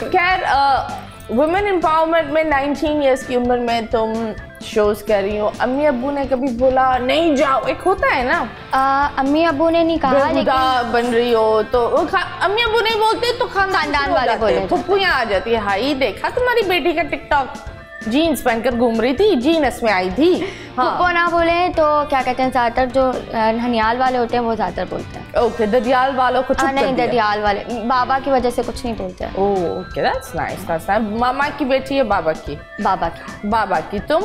खैर women empowerment में 19 years की उम्र में तुम शोज कर रही हो, अम्मी अब्बू ने कभी बोला नहीं जाओ? एक होता है ना, अम्मी अब्बू ने नहीं कहा, लेकिन बन रही हो तो अम्मी अब्बू नहीं बोलते तो खानदान वाले बोलते, फुप्पियाँ आ जाती है, हाई देखा तुम्हारी बेटी का टिकटॉक, जीन्स पहनकर घूम रही थी, जीन्स में आई थी। फुप्पो ना बोले तो क्या कहते हैं, ज्यादातर जो ननियाल वाले होते हैं वो ज्यादातर बोलते हैं। ओके, ददियाल वालों को नहीं, ददियाल वाले बाबा की वजह से कुछ नहीं बोलते हैं। Okay, that's nice, that's nice. मामा की बेटी है बाबा की? बाबा की। तुम?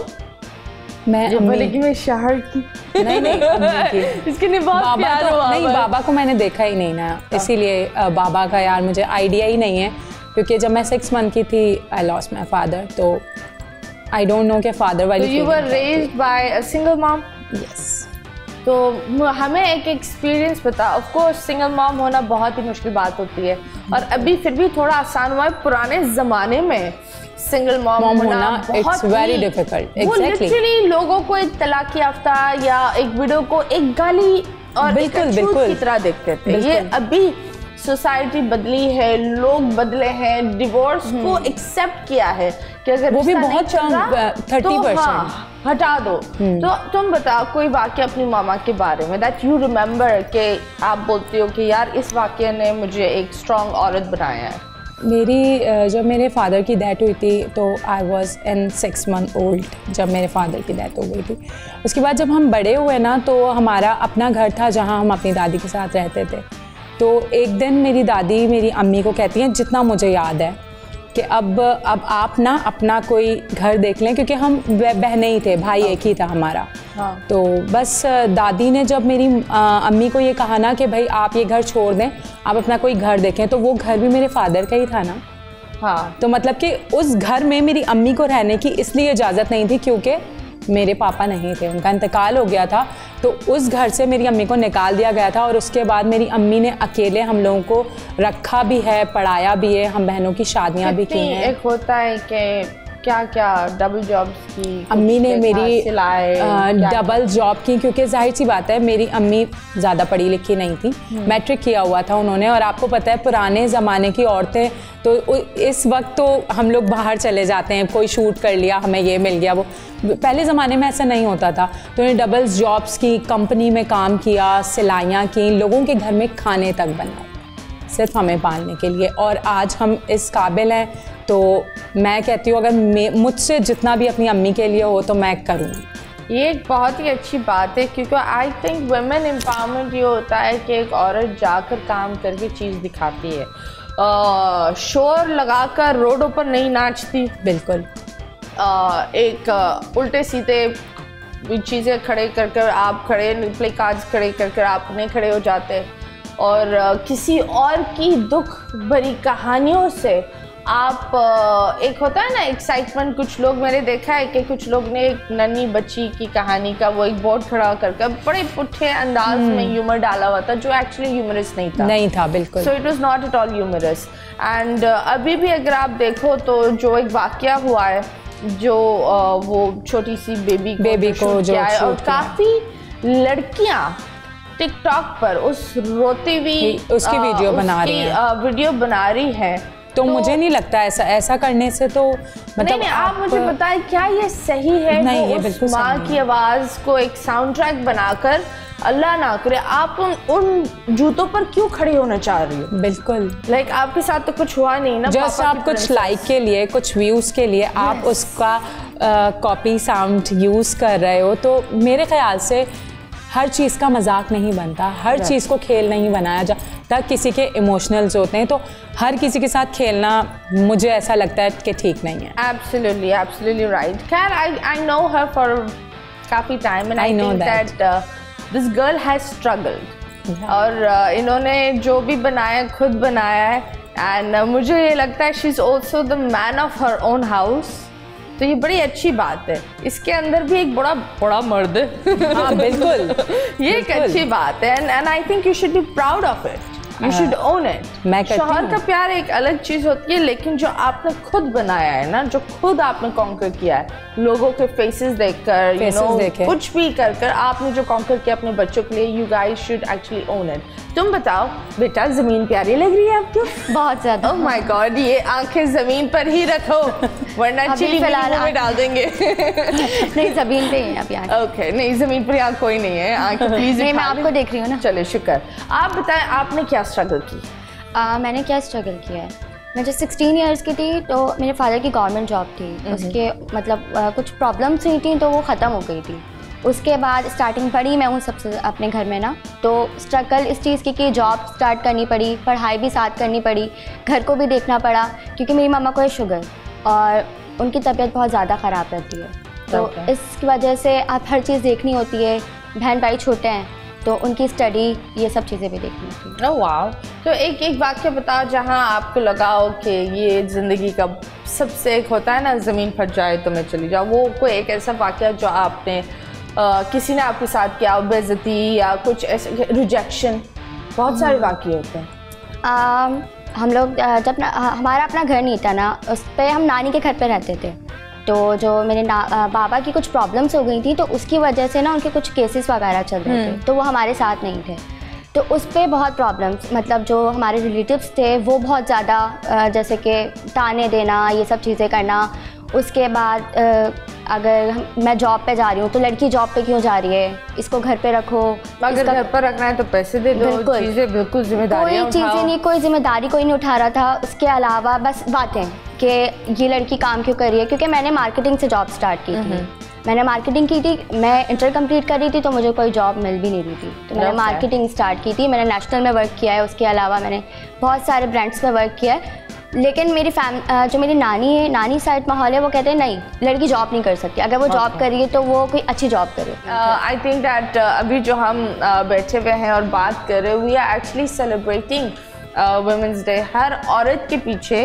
मैं शहर की नहीं अम्मी की। इसके लिए बहुत प्यार हुआ। नहीं, बाबा को मैंने देखा ही नहीं ना, इसीलिए बाबा का यार मुझे आइडिया ही नहीं है, क्योंकि जब मैं 6 मंथ की थी आई लॉस्ट माई फादर, तो आई डोंट नो कि फादर वाली। You were raised bye a single mom? Yes. तो हमें एक एक्सपीरियंस बता। ऑफ कोर्स सिंगल मॉम होना बहुत ही मुश्किल बात होती है, और अभी फिर भी थोड़ा आसान हुआ है। पुराने ज़माने में सिंगल मॉम होना इट्स वेरी डिफिकल्ट। वो लिटरली लोगों को एक तलाक याफ्ता या एक विडो को एक गाली और एक अछूत की तरह देखते थे। ये अभी सोसाइटी बदली है, लोग बदले हैं, डिवोर्स को एक्सेप्ट किया है कि अगर वो भी बहुत 30% हटा दो। तो तुम बताओ कोई वाकया अपनी मामा के बारे में दैट यू रिमेम्बर कि आप बोलती हो कि यार इस वाकये ने मुझे एक स्ट्रॉन्ग औरत बनाया है। जब मेरे फादर की डेथ हुई थी तो I was in 6 month old जब मेरे फादर की डेथ हो गई थी। उसके बाद जब हम बड़े हुए ना, तो हमारा अपना घर था जहाँ हम अपनी दादी के साथ रहते थे। तो एक दिन मेरी दादी मेरी अम्मी को कहती हैं, जितना मुझे याद है, कि अब आप ना अपना कोई घर देख लें, क्योंकि हम बहनें ही थे, भाई एक ही था हमारा। तो बस दादी ने जब मेरी अम्मी को ये कहा ना कि भाई आप ये घर छोड़ दें, आप अपना कोई घर देखें, तो वो घर भी मेरे फादर का ही था ना। तो मतलब कि उस घर में मेरी अम्मी को रहने की इसलिए इजाज़त नहीं थी क्योंकि मेरे पापा नहीं थे, उनका इंतकाल हो गया था। तो उस घर से मेरी अम्मी को निकाल दिया गया था, और उसके बाद मेरी अम्मी ने अकेले हम लोगों को रखा भी है, पढ़ाया भी है, हम बहनों की शादियां भी की हैं। एक होता है कि क्या डबल जॉब्स की अम्मी ने मेरी डबल जॉब की, क्योंकि जाहिर सी बात है मेरी अम्मी ज़्यादा पढ़ी लिखी नहीं थी, मैट्रिक किया हुआ था उन्होंने। और आपको पता है पुराने ज़माने की औरतें तो इस वक्त तो हम लोग बाहर चले जाते हैं, कोई शूट कर लिया, हमें ये मिल गया, वो पहले ज़माने में ऐसा नहीं होता था। तो उन्होंने डबल जॉब्स की, कंपनी में काम किया, सिलाइयाँ की, लोगों के घर में खाने तक बनाए सिर्फ हमें पालने के लिए, और आज हम इस काबिल हैं। तो मैं कहती हूँ अगर मुझसे जितना भी अपनी अम्मी के लिए हो तो मैं करूँगी। ये एक बहुत ही अच्छी बात है, क्योंकि आई थिंक वुमेन एम्पावरमेंट ये होता है कि एक औरत जाकर काम करके चीज़ दिखाती है, शोर लगाकर रोडों पर नहीं नाचती। बिल्कुल। एक उल्टे सीधे चीज़ें खड़े कर कर आप खड़े, प्ले कार्ड्स खड़े कर कर आप नहीं खड़े हो जाते, और किसी और की दुख भरी कहानियों से आप एक होता है ना एक्साइटमेंट। कुछ लोग मैंने देखा है कि कुछ लोग ने एक नन्ही बच्ची की कहानी का वो एक बोर्ड खड़ा करके बड़े पुट्ठे अंदाज में ह्यूमर डाला हुआ था, जो एक्चुअली ह्यूमरस नहीं था। बिल्कुल। So it was not at all humorous. And अभी भी अगर आप देखो तो जो एक वाकया हुआ है, जो वो छोटी सी बेबी को जो है, और काफ़ी लड़कियाँ टिकटॉक पर उस रोती हुई उसकी वीडियो बना रही है। तो मुझे नहीं लगता ऐसा करने से तो मतलब नहीं, आप मुझे बताएं क्या ये सही है? नहीं, ये बिल्कुल माँ की आवाज़ को एक साउंड ट्रैक बनाकर, अल्लाह ना करे, आप उन जूतों पर क्यों खड़े होना चाह रही हो? बिल्कुल। लाइक आपके साथ तो कुछ हुआ नहीं ना, जस्ट आप कुछ लाइक के लिए, कुछ व्यूज़ के लिए आप उसका कॉपी साउंड यूज़ कर रहे हो। तो मेरे ख्याल से हर चीज़ का मजाक नहीं बनता, हर चीज़ को खेल नहीं बनाया जाता। किसी के इमोशनल्स होते हैं, तो हर किसी के साथ खेलना मुझे ऐसा लगता है कि ठीक नहीं है। Absolutely right. खैर I know her for काफ़ी time, and I think that this girl has struggled. और इन्होंने जो भी बनाया खुद बनाया है, and मुझे ये लगता है she is also the man of her own house. तो ये बड़ी अच्छी बात है, इसके अंदर भी एक बड़ा मर्द है। हाँ बिल्कुल। ये एक अच्छी बात है, and I think you should be proud of it. You should own it. मैं करती शौहर हूँ। का प्यार एक अलग चीज़ होती है, लेकिन जो आपने खुद बनाया है ना, जो खुद आपने कॉन्कर किया है, लोगों के फेसेस देखकर, यू नो, कुछ भी कर आपने जो कॉन्कर किया अपने बच्चों के लिए, you guys should actually own it. तुम बताओ बेटा, ज़मीन प्यारी लग रही है आपको? बहुत ज़्यादा। ओह माय गॉड, ये आंखें ज़मीन पर ही रखो वरना चिली में डाल देंगे। नहीं, ज़मीन पे ही अभी आंखें। ओके, नहीं ज़मीन पर यहाँ कोई नहीं है, आंखें प्लीज। नहीं, मैं आपको देख रही हूँ ना। चले, शुक्र। आप बताएं, आपने क्या स्ट्रगल की? मैंने क्या स्ट्रगल किया है, मैं जब 16 इयर्स की थी तो मेरे फादर की गवर्नमेंट जॉब थी, उसके मतलब कुछ प्रॉब्लम्स हुई थी तो वो ख़त्म हो गई थी। उसके बाद स्टार्टिंग पढ़ी मैं हूँ सबसे अपने घर में ना, तो स्ट्रगल इस चीज़ की कि जॉब स्टार्ट करनी पड़ी, पढ़ाई भी साथ करनी पड़ी, घर को भी देखना पड़ा, क्योंकि मेरी मम्मा को है शुगर और उनकी तबीयत बहुत ज़्यादा ख़राब रहती है, तो इसकी वजह से आप हर चीज़ देखनी होती है। बहन भाई छोटे हैं तो उनकी स्टडी, ये सब चीज़ें भी देखनी होती है। Oh wow. तो एक वाक्य बताओ जहाँ आपको लगा हो कि ये ज़िंदगी का सबसे, एक होता है ना ज़मीन फट जाए तो मैं चली जाऊँ, वो कोई एक ऐसा वाक्य जो आपने किसी ने आपके साथ किया, बेइज्जती या कुछ ऐसे, रिजेक्शन, बहुत सारे वाक़ये होते हैं। हम लोग जब हमारा अपना घर नहीं था ना, उस पर हम नानी के घर पे रहते थे, तो जो मेरे बाबा की कुछ प्रॉब्लम्स हो गई थी तो उसकी वजह से ना उनके कुछ केसेस वगैरह चल रहे थे, तो वो हमारे साथ नहीं थे, तो उस पर बहुत प्रॉब्लम्स, मतलब जो हमारे रिलेटिव्स थे वो बहुत ज़्यादा जैसे कि ताने देना, ये सब चीज़ें करना। उसके बाद अगर मैं जॉब पे जा रही हूँ तो लड़की जॉब पे क्यों जा रही है, इसको घर पे रखो, अगर घर पर रखना है तो पैसे दे दो, चीज़ें बिल्कुल जिम्मेदारी, कोई चीज़ें नहीं, कोई जिम्मेदारी कोई नहीं उठा रहा था। उसके अलावा बस बातें कि ये लड़की काम क्यों कर रही है, क्योंकि मैंने मार्केटिंग से जॉब स्टार्ट की थी, मैंने मार्केटिंग की थी, मैं इंटर कंप्लीट कर रही थी तो मुझे कोई जॉब मिल भी नहीं रही थी, तो मैंने मार्केटिंग स्टार्ट की थी। मैंने नेशनल में वर्क किया है, उसके अलावा मैंने बहुत सारे ब्रांड्स में वर्क किया है, लेकिन मेरी जो मेरी नानी है, नानी साइड माहौल है, वो कहते हैं नहीं, लड़की जॉब नहीं कर सकती, अगर वो जॉब कर रही है तो वो कोई अच्छी जॉब करे। आई थिंक दैट अभी जो हम बैठे हुए हैं और बात कर रहे हैं, we are actually celebrating women's day. हर औरत के पीछे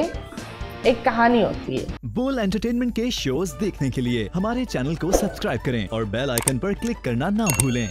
एक कहानी होती है। बोल एंटरटेनमेंट के शोज देखने के लिए हमारे चैनल को सब्सक्राइब करें और बेल आइकन पर क्लिक करना ना भूलें।